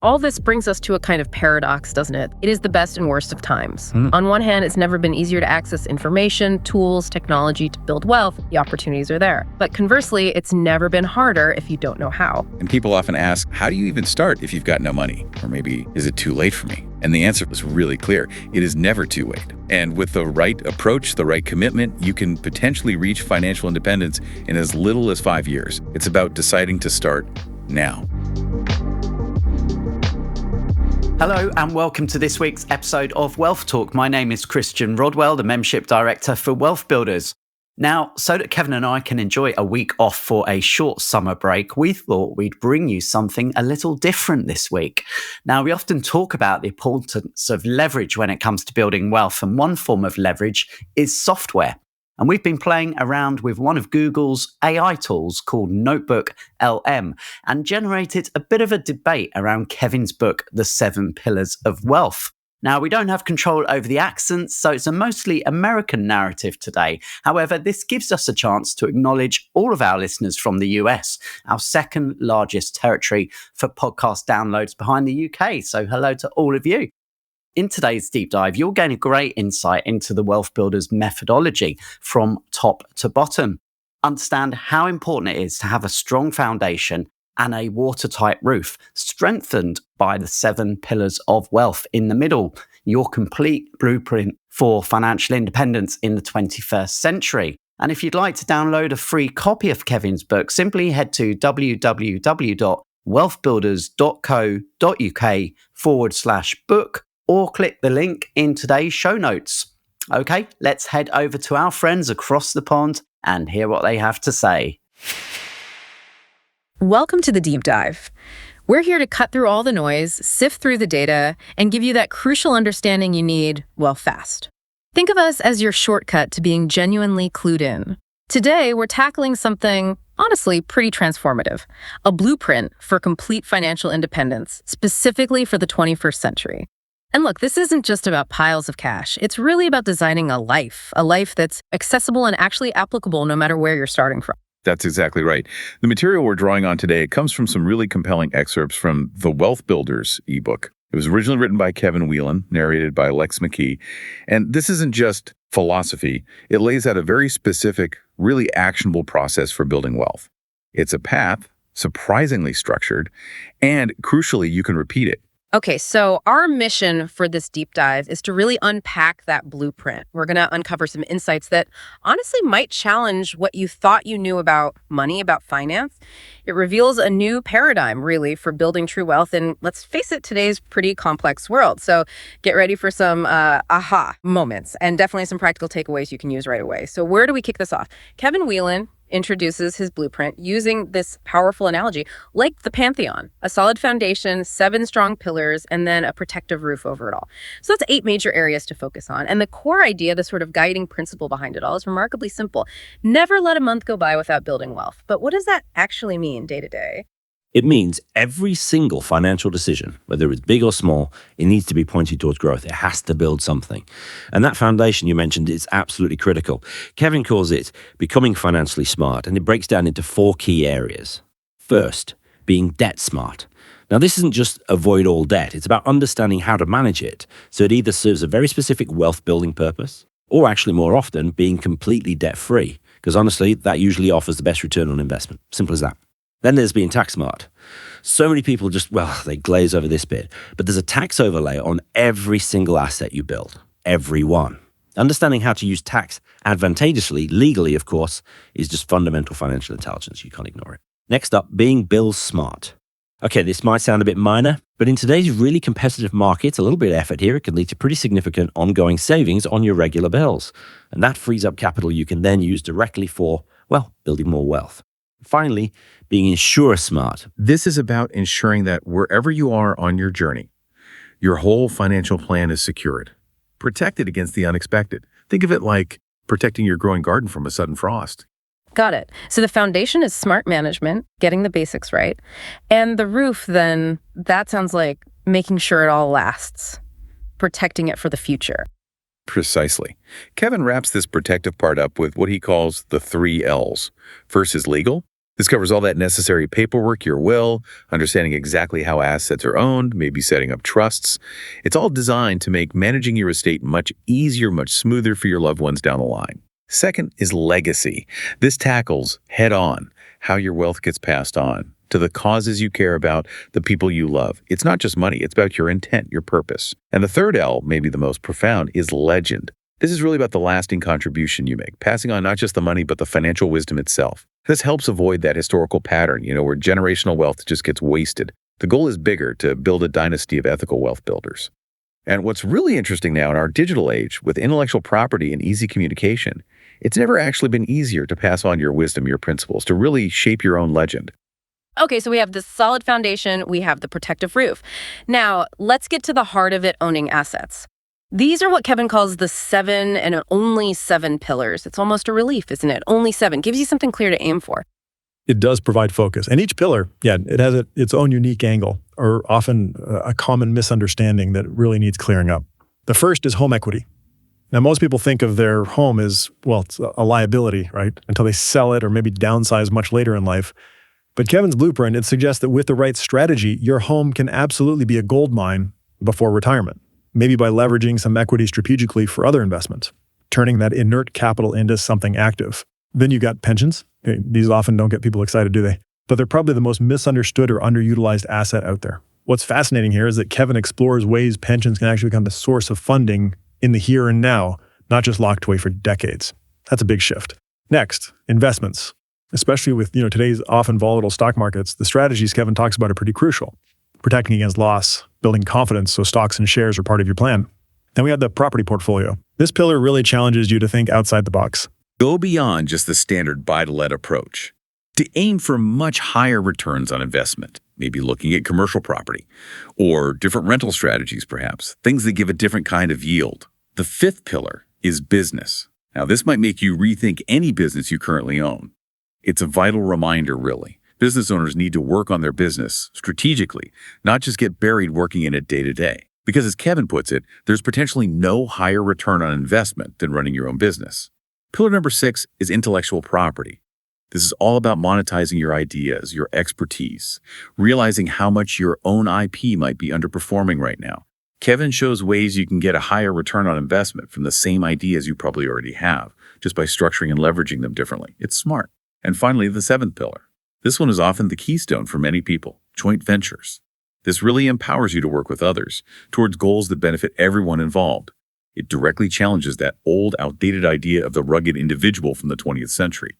All this brings us to a kind of paradox, doesn't it? It is the best and worst of times. On one hand, it's never been easier to access information, tools, technology to build wealth. The opportunities are there. But conversely, it's never been harder if you don't know how. And people often ask, how do you even start if you've got no money? Or maybe, is it too late for me? And the answer was really clear. It is never too late. And with the right approach, the right commitment, you can potentially reach financial independence in as little as 5 years. It's about deciding to start now. Hello and welcome to this week's episode of Wealth Talk. My name is Christian Rodwell, the Membership Director for WealthBuilders. Now, so that Kevin and I can enjoy a week off for a short summer break, we thought we'd bring you something a little different this week. Now, we often talk about the importance of leverage when it comes to building wealth, and one form of leverage is software. And we've been playing around with one of Google's AI tools called Notebook LM and generated a bit of a debate around Kevin's book, The 7 Pillars of Wealth. Now, we don't have control over the accents, so it's a mostly American narrative today. However, this gives us a chance to acknowledge all of our listeners from the US, our second largest territory for podcast downloads behind the UK. So hello to all of you. In today's deep dive, you'll gain a great insight into the Wealth Builders methodology from top to bottom. Understand how important it is to have a strong foundation and a watertight roof, strengthened by the 7 pillars of wealth in the middle, your complete blueprint for financial independence in the 21st century. And if you'd like to download a free copy of Kevin's book, simply head to www.wealthbuilders.co.uk/book or click the link in today's show notes. Okay, let's head over to our friends across the pond and hear what they have to say. Welcome to the deep dive. We're here to cut through all the noise, sift through the data, and give you that crucial understanding you need, well, fast. Think of us as your shortcut to being genuinely clued in. Today, we're tackling something, honestly, pretty transformative. A blueprint for complete financial independence, specifically for the 21st century. And look, this isn't just about piles of cash. It's really about designing a life that's accessible and actually applicable no matter where you're starting from. That's exactly right. The material we're drawing on today comes from some really compelling excerpts from the WealthBuilders ebook. It was originally written by Kevin Whelan, narrated by Lex McKee. And this isn't just philosophy. It lays out a very specific, really actionable process for building wealth. It's a path, surprisingly structured, and crucially, you can repeat it. Okay, so our mission for this deep dive is to really unpack that blueprint. We're going to uncover some insights that honestly might challenge what you thought you knew about money, about finance. It reveals a new paradigm, really, for building true wealth in, let's face it, today's pretty complex world. So get ready for some aha moments and definitely some practical takeaways you can use right away. So where do we kick this off? Kevin Whelan introduces his blueprint using this powerful analogy, like the Pantheon, a solid foundation, 7 strong pillars, and then a protective roof over it all. So that's 8 major areas to focus on. And the core idea, the sort of guiding principle behind it all, is remarkably simple. Never let a month go by without building wealth. But what does that actually mean day to day? It means every single financial decision, whether it's big or small, it needs to be pointed towards growth. It has to build something. And that foundation you mentioned is absolutely critical. Kevin calls it becoming financially smart, and it breaks down into 4 key areas. First, being debt smart. Now, this isn't just avoid all debt. It's about understanding how to manage it. So it either serves a very specific wealth building purpose, or actually more often, being completely debt free. Because honestly, that usually offers the best return on investment. Simple as that. Then there's being tax smart. So many people they glaze over this bit, but there's a tax overlay on every single asset you build, every one. Understanding how to use tax advantageously, legally, of course, is just fundamental financial intelligence. You can't ignore it. Next up, being bill smart. Okay, this might sound a bit minor, but in today's really competitive markets, a little bit of effort here, it can lead to pretty significant ongoing savings on your regular bills. And that frees up capital you can then use directly for, building more wealth. Finally, being insure smart. This is about ensuring that wherever you are on your journey, your whole financial plan is secured, protected against the unexpected. Think of it like protecting your growing garden from a sudden frost. Got it. So the foundation is smart management, getting the basics right. And the roof, then, that sounds like making sure it all lasts, protecting it for the future. Precisely. Kevin wraps this protective part up with what he calls the 3 L's. First is legal. This covers all that necessary paperwork, your will, understanding exactly how assets are owned, maybe setting up trusts. It's all designed to make managing your estate much easier, much smoother for your loved ones down the line. Second is legacy. This tackles head-on how your wealth gets passed on to the causes you care about, the people you love. It's not just money, it's about your intent, your purpose. And the third L, maybe the most profound, is legend. This is really about the lasting contribution you make, passing on not just the money, but the financial wisdom itself. This helps avoid that historical pattern, where generational wealth just gets wasted. The goal is bigger, to build a dynasty of ethical wealth builders. And what's really interesting now in our digital age, with intellectual property and easy communication, it's never actually been easier to pass on your wisdom, your principles, to really shape your own legend. Okay, so we have this solid foundation, we have the protective roof. Now, let's get to the heart of it, owning assets. These are what Kevin calls the 7 and only 7 pillars. It's almost a relief, isn't it? Only 7. Gives you something clear to aim for. It does provide focus. And each pillar, it has its own unique angle, or often a common misunderstanding that really needs clearing up. The first is home equity. Now, most people think of their home as, it's a liability, right? Until they sell it or maybe downsize much later in life. But Kevin's blueprint, it suggests that with the right strategy, your home can absolutely be a gold mine before retirement. Maybe by leveraging some equity strategically for other investments, turning that inert capital into something active. Then you got pensions. Okay, these often don't get people excited, do they? But they're probably the most misunderstood or underutilized asset out there. What's fascinating here is that Kevin explores ways pensions can actually become the source of funding in the here and now, not just locked away for decades. That's a big shift. Next, investments. Especially with today's often volatile stock markets, the strategies Kevin talks about are pretty crucial. Protecting against loss, building confidence so stocks and shares are part of your plan. Then we have the property portfolio. This pillar really challenges you to think outside the box. Go beyond just the standard buy-to-let approach to aim for much higher returns on investment, maybe looking at commercial property or different rental strategies perhaps, things that give a different kind of yield. The fifth pillar is business. Now, this might make you rethink any business you currently own. It's a vital reminder, really. Business owners need to work on their business strategically, not just get buried working in it day to day. Because as Kevin puts it, there's potentially no higher return on investment than running your own business. Pillar number 6 is intellectual property. This is all about monetizing your ideas, your expertise, realizing how much your own IP might be underperforming right now. Kevin shows ways you can get a higher return on investment from the same ideas you probably already have, just by structuring and leveraging them differently. It's smart. And finally, the 7th pillar. This one is often the keystone for many people, joint ventures. This really empowers you to work with others towards goals that benefit everyone involved. It directly challenges that old, outdated idea of the rugged individual from the 20th century.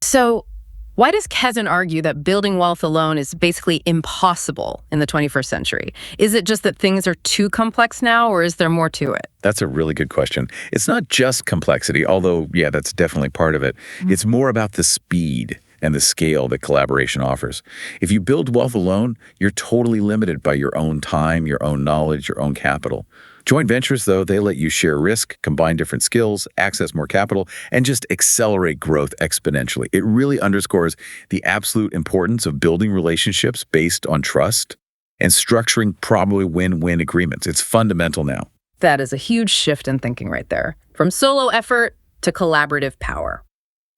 So, why does Kevin argue that building wealth alone is basically impossible in the 21st century? Is it just that things are too complex now, or is there more to it? That's a really good question. It's not just complexity, although, that's definitely part of it. It's more about the speed and the scale that collaboration offers. If you build wealth alone, you're totally limited by your own time, your own knowledge, your own capital. Joint ventures, though, they let you share risk, combine different skills, access more capital, and just accelerate growth exponentially. It really underscores the absolute importance of building relationships based on trust and structuring probably win-win agreements. It's fundamental now. That is a huge shift in thinking right there. From solo effort to collaborative power.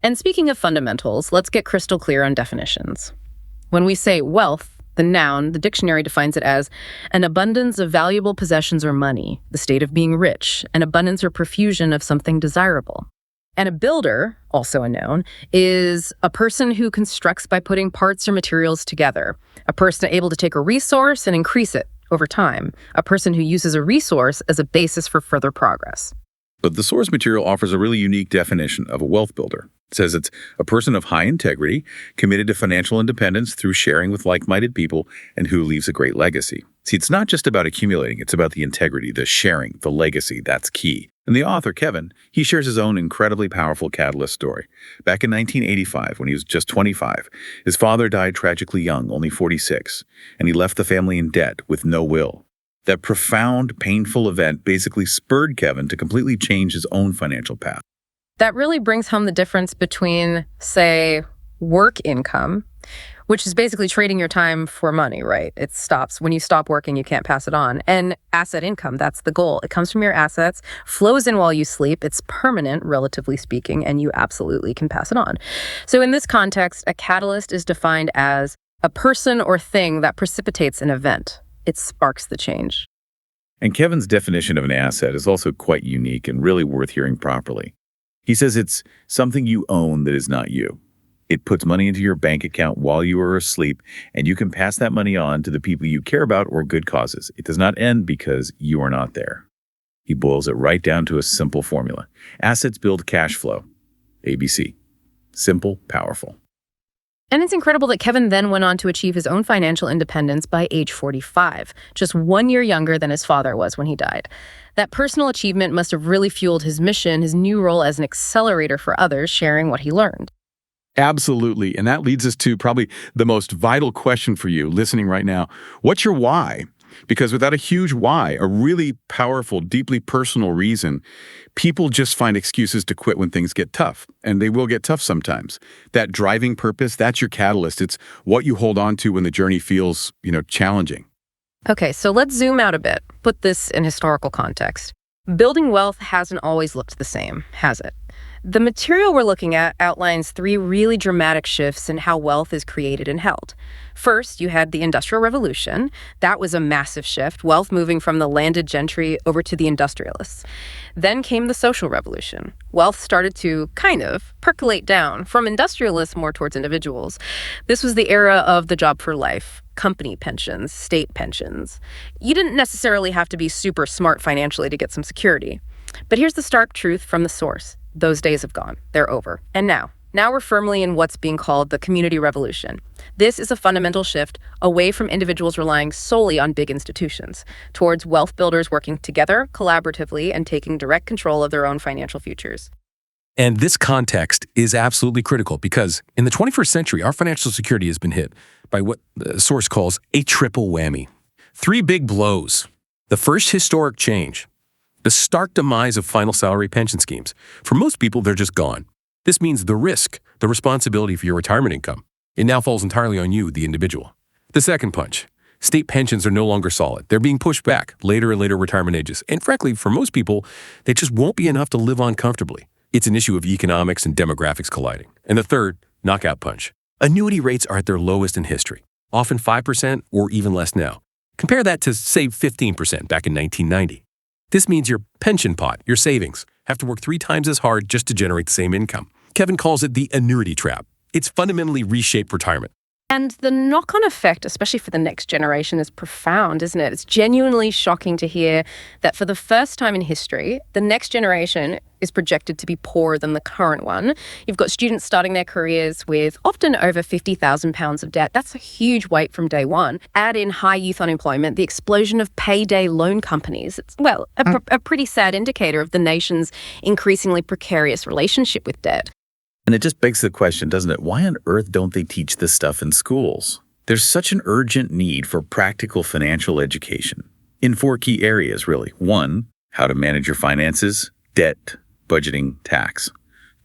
And speaking of fundamentals, let's get crystal clear on definitions. When we say wealth, the noun, the dictionary defines it as an abundance of valuable possessions or money, the state of being rich, an abundance or profusion of something desirable. And a builder, also a noun, is a person who constructs by putting parts or materials together, a person able to take a resource and increase it over time, a person who uses a resource as a basis for further progress. But the source material offers a really unique definition of a wealth builder. It says it's a person of high integrity, committed to financial independence through sharing with like-minded people, and who leaves a great legacy. See, it's not just about accumulating, it's about the integrity, the sharing, the legacy. That's key. And the author, Kevin, he shares his own incredibly powerful catalyst story. Back in 1985, when he was just 25, his father died tragically young, only 46, and he left the family in debt with no will. That profound, painful event basically spurred Kevin to completely change his own financial path. That really brings home the difference between, say, work income, which is basically trading your time for money, right? It stops. When you stop working, you can't pass it on. And asset income, that's the goal. It comes from your assets, flows in while you sleep. It's permanent, relatively speaking, and you absolutely can pass it on. So in this context, a catalyst is defined as a person or thing that precipitates an event. It sparks the change. And Kevin's definition of an asset is also quite unique and really worth hearing properly. He says it's something you own that is not you. It puts money into your bank account while you are asleep, and you can pass that money on to the people you care about or good causes. It does not end because you are not there. He boils it right down to a simple formula. Assets build cash flow. ABC. Simple, powerful. And it's incredible that Kevin then went on to achieve his own financial independence by age 45, just 1 year younger than his father was when he died. That personal achievement must have really fueled his mission, his new role as an accelerator for others, sharing what he learned. Absolutely. And that leads us to probably the most vital question for you listening right now. What's your why? Because without a huge why, a really powerful, deeply personal reason, people just find excuses to quit when things get tough. And they will get tough sometimes. That driving purpose, that's your catalyst. It's what you hold on to when the journey feels, challenging. Okay, so let's zoom out a bit. Put this in historical context. Building wealth hasn't always looked the same, has it? The material we're looking at outlines 3 really dramatic shifts in how wealth is created and held. First, you had the Industrial Revolution. That was a massive shift, wealth moving from the landed gentry over to the industrialists. Then came the Social Revolution. Wealth started to kind of percolate down from industrialists more towards individuals. This was the era of the job for life, company pensions, state pensions. You didn't necessarily have to be super smart financially to get some security. But here's the stark truth from the source. Those days have gone. They're over. And now we're firmly in what's being called the community revolution. This is a fundamental shift away from individuals relying solely on big institutions, towards wealth builders working together collaboratively and taking direct control of their own financial futures. And this context is absolutely critical because in the 21st century, our financial security has been hit by what the source calls a triple whammy. 3 big blows. The first historic change, the stark demise of final salary pension schemes. For most people, they're just gone. This means the risk, the responsibility for your retirement income. It now falls entirely on you, the individual. The second punch, state pensions are no longer solid. They're being pushed back later and later retirement ages. And frankly, for most people, they just won't be enough to live on comfortably. It's an issue of economics and demographics colliding. And the third, knockout punch. Annuity rates are at their lowest in history, often 5% or even less now. Compare that to, say, 15% back in 1990. This means your pension pot, your savings, have to work 3 times as hard just to generate the same income. Kevin calls it the annuity trap. It's fundamentally reshaped retirement. And the knock-on effect, especially for the next generation, is profound, isn't it? It's genuinely shocking to hear that for the first time in history, the next generation is projected to be poorer than the current one. You've got students starting their careers with often over £50,000 of debt. That's a huge weight from day one. Add in high youth unemployment, the explosion of payday loan companies. It's, a pretty sad indicator of the nation's increasingly precarious relationship with debt. And it just begs the question, doesn't it? Why on earth don't they teach this stuff in schools? There's such an urgent need for practical financial education in 4 key areas, really. 1, how to manage your finances, debt, budgeting, tax.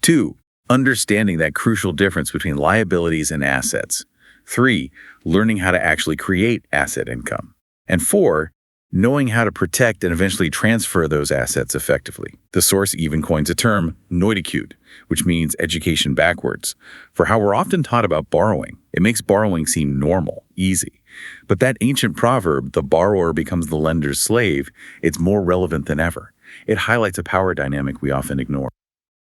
2, understanding that crucial difference between liabilities and assets. 3, learning how to actually create asset income. And 4, knowing how to protect and eventually transfer those assets effectively. The source even coins a term, noidicute, which means education backwards, for how we're often taught about borrowing. It makes borrowing seem normal, easy. But that ancient proverb, the borrower becomes the lender's slave, it's more relevant than ever. It highlights a power dynamic we often ignore.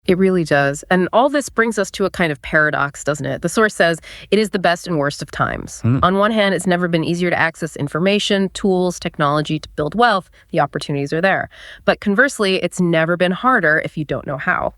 It really does. And all this brings us to a kind of paradox, doesn't it? The source says it is the best and worst of times. On one hand, it's never been easier to access information, tools, technology to build wealth. The opportunities are there. But conversely, it's never been harder if you don't know how.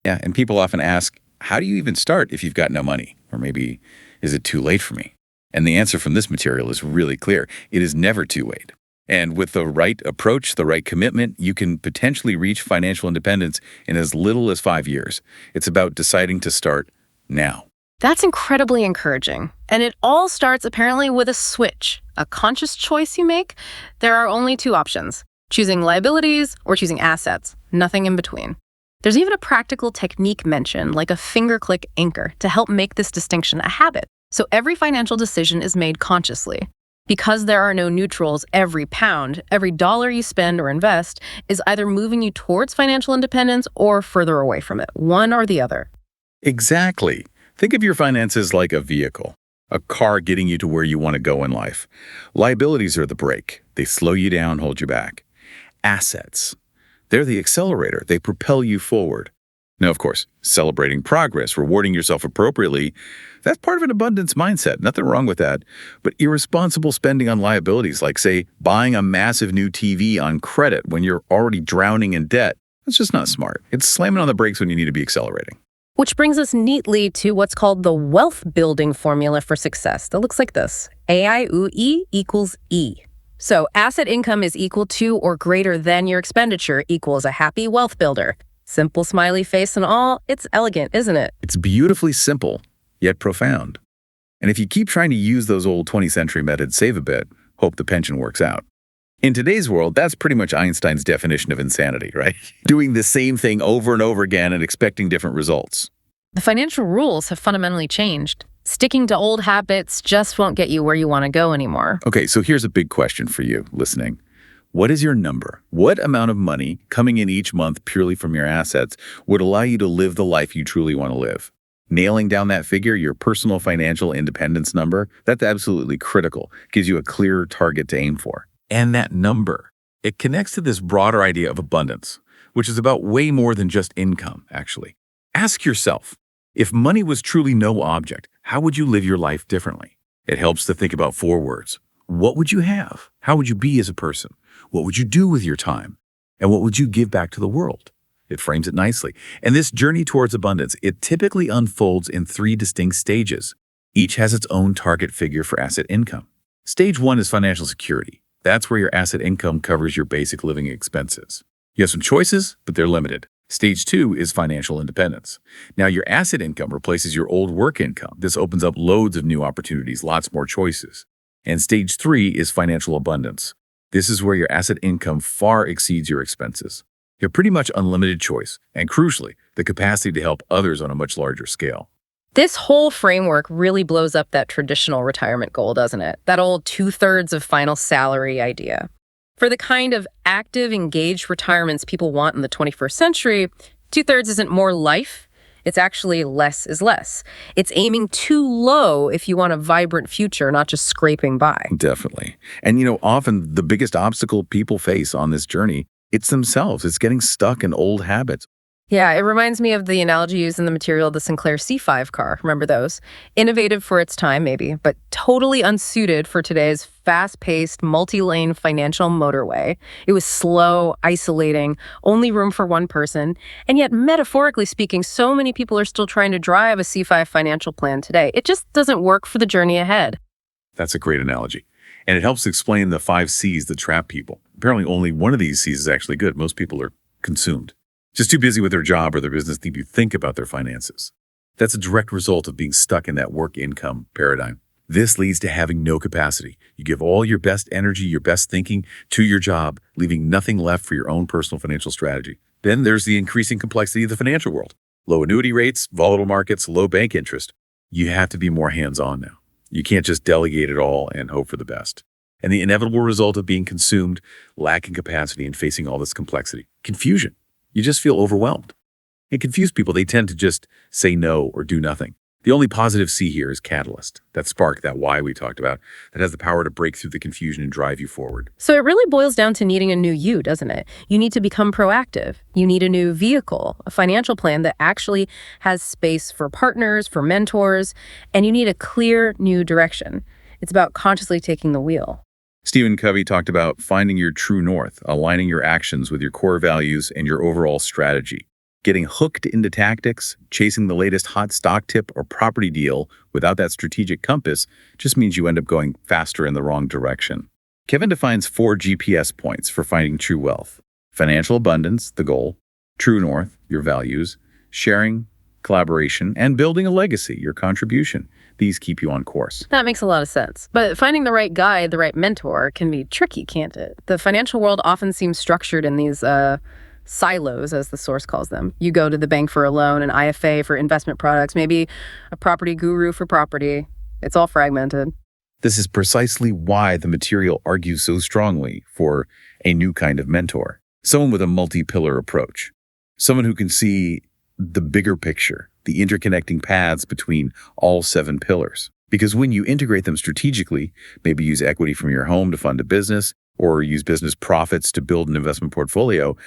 Yeah, and people often ask, how do you even start if you've got no money? Or maybe, is it too late for me? And the answer from this material is really clear. It is never too late. And with the right approach, the right commitment, you can potentially reach financial independence in as little as 5 years. It's about deciding to start now. That's incredibly encouraging. And it all starts apparently with a switch, a conscious choice you make. There are only 2 options, choosing liabilities or choosing assets, nothing in between. There's even a practical technique mentioned, like a finger-click anchor, to help make this distinction a habit. So every financial decision is made consciously. Because there are no neutrals, every pound, every dollar you spend or invest is either moving you towards financial independence or further away from it, one or the other. Exactly. Think of your finances like a vehicle, a car getting you to where you want to go in life. Liabilities are the brake. They slow you down, hold you back. Assets, they're the accelerator. They propel you forward. Now, of course, celebrating progress, rewarding yourself appropriately, that's part of an abundance mindset. Nothing wrong with that. But irresponsible spending on liabilities, like, say, buying a massive new TV on credit when you're already drowning in debt, that's just not smart. It's slamming on the brakes when you need to be accelerating. Which brings us neatly to what's called the wealth building formula for success. That looks like this: AIUE equals E. So asset income is equal to or greater than your expenditure equals a happy wealth builder. Simple smiley face and all, it's elegant, isn't it? It's beautifully simple, yet profound. And if you keep trying to use those old 20th century methods, save a bit, hope the pension works out. In today's world, that's pretty much Einstein's definition of insanity, right? Doing the same thing over and over again and expecting different results. The financial rules have fundamentally changed. Sticking to old habits just won't get you where you want to go anymore. Okay, so here's a big question for you listening. What is your number? What amount of money coming in each month purely from your assets would allow you to live the life you truly want to live? Nailing down that figure, your personal financial independence number, that's absolutely critical. Gives you a clearer target to aim for. And that number, it connects to this broader idea of abundance, which is about way more than just income, actually. Ask yourself, if money was truly no object, how would you live your life differently? It helps to think about 4 words. What would you have? How would you be as a person? What would you do with your time? And what would you give back to the world? It frames it nicely. And this journey towards abundance, it typically unfolds in 3 distinct stages. Each has its own target figure for asset income. Stage 1 is financial security. That's where your asset income covers your basic living expenses. You have some choices, but they're limited. Stage 2 is financial independence. Now, your asset income replaces your old work income. This opens up loads of new opportunities, lots more choices. And stage 3 is financial abundance. This is where your asset income far exceeds your expenses. You have pretty much unlimited choice, and crucially, the capacity to help others on a much larger scale. This whole framework really blows up that traditional retirement goal, doesn't it? That old 2/3 of final salary idea. For the kind of active, engaged retirements people want in the 21st century, 2/3 isn't more life. It's actually less is less. It's aiming too low if you want a vibrant future, not just scraping by. Definitely. And often the biggest obstacle people face on this journey, it's themselves. It's getting stuck in old habits. Yeah, it reminds me of the analogy used in the material of the Sinclair C5 car. Remember those? Innovative for its time, maybe, but totally unsuited for today's fast-paced, multi-lane financial motorway. It was slow, isolating, only room for one person, and yet, metaphorically speaking, so many people are still trying to drive a C5 financial plan today. It just doesn't work for the journey ahead. That's a great analogy. And it helps explain the 5 C's that trap people. Apparently, only one of these C's is actually good. Most people are consumed. Just too busy with their job or their business to even think about their finances. That's a direct result of being stuck in that work income paradigm. This leads to having no capacity. You give all your best energy, your best thinking to your job, leaving nothing left for your own personal financial strategy. Then there's the increasing complexity of the financial world. Low annuity rates, volatile markets, low bank interest. You have to be more hands-on now. You can't just delegate it all and hope for the best. And the inevitable result of being consumed, lacking capacity, and facing all this complexity, confusion. You just feel overwhelmed. And confused people, they tend to just say no or do nothing. The only positive C here is catalyst, that spark, that why we talked about, that has the power to break through the confusion and drive you forward. So it really boils down to needing a new you, doesn't it? You need to become proactive. You need a new vehicle, a financial plan that actually has space for partners, for mentors, and you need a clear new direction. It's about consciously taking the wheel. Stephen Covey talked about finding your true north, aligning your actions with your core values and your overall strategy. Getting hooked into tactics, chasing the latest hot stock tip or property deal without that strategic compass just means you end up going faster in the wrong direction. Kevin defines 4 GPS points for finding true wealth. Financial abundance, the goal. True north, your values. Sharing, collaboration, and building a legacy, your contribution. These keep you on course. That makes a lot of sense. But finding the right guide, the right mentor, can be tricky, can't it? The financial world often seems structured in these silos, as the source calls them. You go to the bank for a loan, an IFA for investment products, maybe a property guru for property. It's all fragmented. This is precisely why the material argues so strongly for a new kind of mentor. Someone with a multi-pillar approach. Someone who can see the bigger picture, the interconnecting paths between all 7 pillars. Because when you integrate them strategically, maybe use equity from your home to fund a business, or use business profits to build an investment portfolio,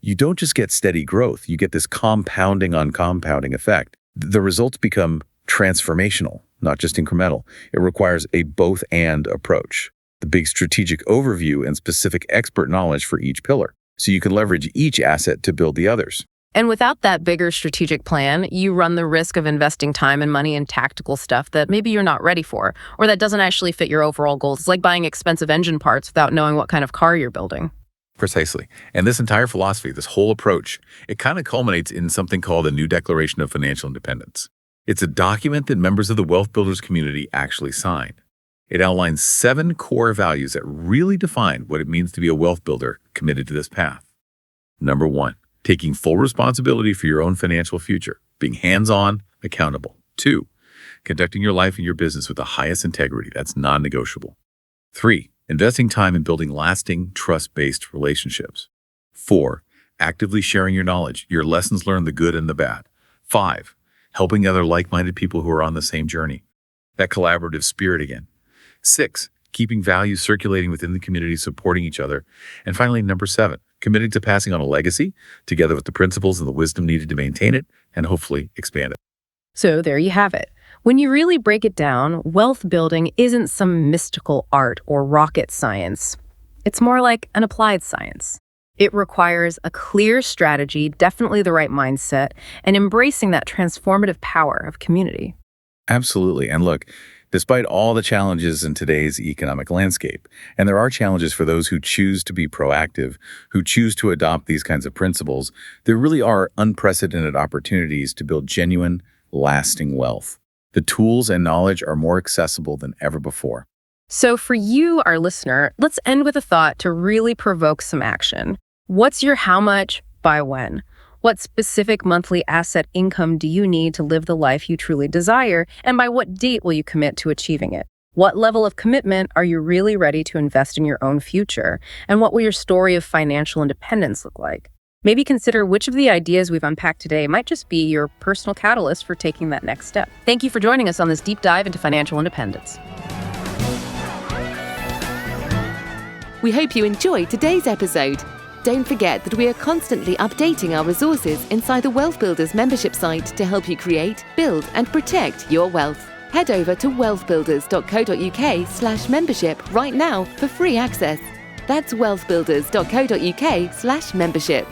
you don't just get steady growth, you get this compounding on compounding effect. The results become transformational, not just incremental. It requires a both-and approach, the big strategic overview and specific expert knowledge for each pillar, so you can leverage each asset to build the others. And without that bigger strategic plan, you run the risk of investing time and money in tactical stuff that maybe you're not ready for, or that doesn't actually fit your overall goals. It's like buying expensive engine parts without knowing what kind of car you're building. Precisely. And this entire philosophy, this whole approach, it kind of culminates in something called the New Declaration of Financial Independence. It's a document that members of the Wealth Builders community actually signed. It outlines 7 core values that really define what it means to be a wealth builder committed to this path. Number 1. Taking full responsibility for your own financial future, being hands-on, accountable. 2, conducting your life and your business with the highest integrity. That's non-negotiable. 3, investing time in building lasting, trust-based relationships. 4, actively sharing your knowledge, your lessons learned, the good and the bad. 5, helping other like-minded people who are on the same journey. That collaborative spirit again. 6, keeping values circulating within the community, supporting each other. And finally, number 7, committing to passing on a legacy, together with the principles and the wisdom needed to maintain it and hopefully expand it. So there you have it. When you really break it down, wealth building isn't some mystical art or rocket science. It's more like an applied science. It requires a clear strategy, definitely the right mindset, and embracing that transformative power of community. Absolutely. And look, despite all the challenges in today's economic landscape, and there are challenges for those who choose to be proactive, who choose to adopt these kinds of principles, there really are unprecedented opportunities to build genuine, lasting wealth. The tools and knowledge are more accessible than ever before. So for you, our listener, let's end with a thought to really provoke some action. What's your how much by when? What specific monthly asset income do you need to live the life you truly desire? And by what date will you commit to achieving it? What level of commitment are you really ready to invest in your own future? And what will your story of financial independence look like? Maybe consider which of the ideas we've unpacked today might just be your personal catalyst for taking that next step. Thank you for joining us on this deep dive into financial independence. We hope you enjoyed today's episode. Don't forget that we are constantly updating our resources inside the Wealth Builders membership site to help you create, build, and protect your wealth. Head over to wealthbuilders.co.uk/membership right now for free access. That's wealthbuilders.co.uk/membership.